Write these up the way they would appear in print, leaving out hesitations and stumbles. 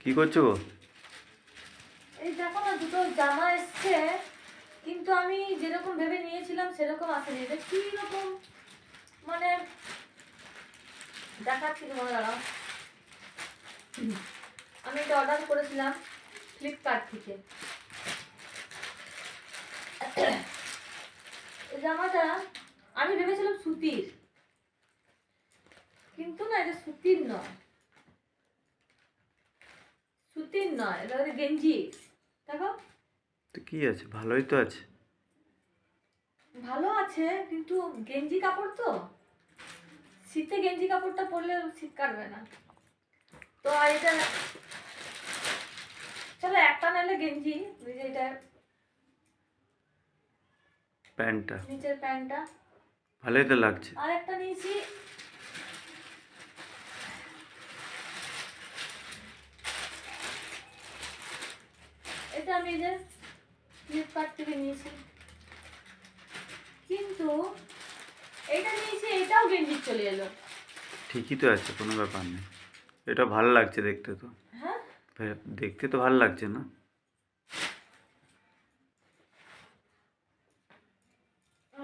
কি করছো? এই দেখো না, দুটো জামা এসছে, কিন্তু আমি যেরকম ভেবে নিয়েছিলাম সেরকম আসেনি। এটা কি রকম মানে দেখাচ্ছি তোমার, দাঁড়াও। আমি এটা অর্ডার করেছিলাম ফ্লিপকার্ট থেকে। এই জামাটা আমি ভেবেছিলাম সুতির, কিন্তু না, এটা সুতির নয়। সুতির নয়, এটা হচ্ছে গেঞ্জি। দেখো, তো কি আছে, ভালোই তো আছে। ভালো আছে, কিন্তু গেঞ্জি কাপড় তো, শীতে গেঞ্জি কাপড়টা পরলে শীত কাটবে না তো। আর এটা চলো একটা নাহলে গেঞ্জি, ওই যে এটা প্যান্টটা নিচের প্যান্টটা। ভালোই তো লাগছে। আর একটা নিয়েছি, এটা আমি এই যে ফ্লিপকার্ট থেকে নিয়েছি, কিন্তু এটা নিয়েছি, এটাও গেঞ্জি চলে এলো। ঠিকই তো আছে, কোনো ব্যাপার নেই। এটা ভালো লাগছে দেখতে তো। হ্যাঁ, দেখতে তো ভালো লাগছে না?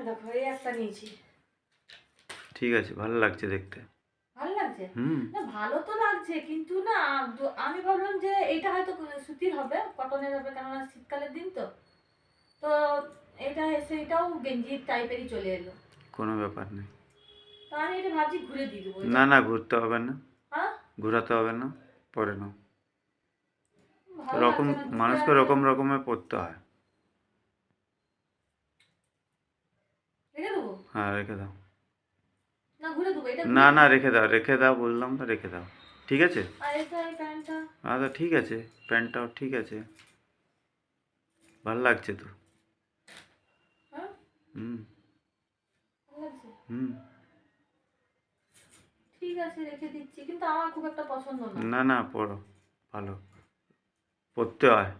দেখো এই একটা নিয়েছি। ঠিক আছে, ভালো লাগছে দেখতে। ভালো লাগছে? হুম। না, ভালো তো লাগছে, কিন্তু না, আমি ভাবলাম যে এটা হয়তো সুতির হবে, কটনের হবে, কেননা শীতকালের দিন তো। তো এটা এসে এটাও গেঞ্জি টাইপেরই চলে এলো। কোনো ব্যাপার নেই। তো আমি এটা ভাবছি ঘুরে দিয়ে দেবো এটা। না না, ঘুরতে হবে না। হ্যাঁ, ঘোরাতে হবে না, পরে নাও। ভালো রকম লাগছে না, ঘুরে মানুষকে আছে। রকম রকমের পড়তে হয়। রেখে দেবো? হ্যাঁ, রেখে দাও। না, ঘুরে দেবো, এটা না ঘুরে না, দেবো। রেখে দাও, রেখে দাও বললাম তো, রেখে দাও। ঠিক আছে। আর এটা এই প্যান্টটা। আচ্ছা, ঠিক আছে। প্যান্টটাও ঠিক আছে, ভালো লাগছে তো। হ্যাঁ, হুম। ভালো লাগছে। হুম। ঠিক আছে, রেখে দিচ্ছি, কিন্তু আমার খুব একটা পছন্দ না। না না, পড়ো, ভালো পড়তে হয়।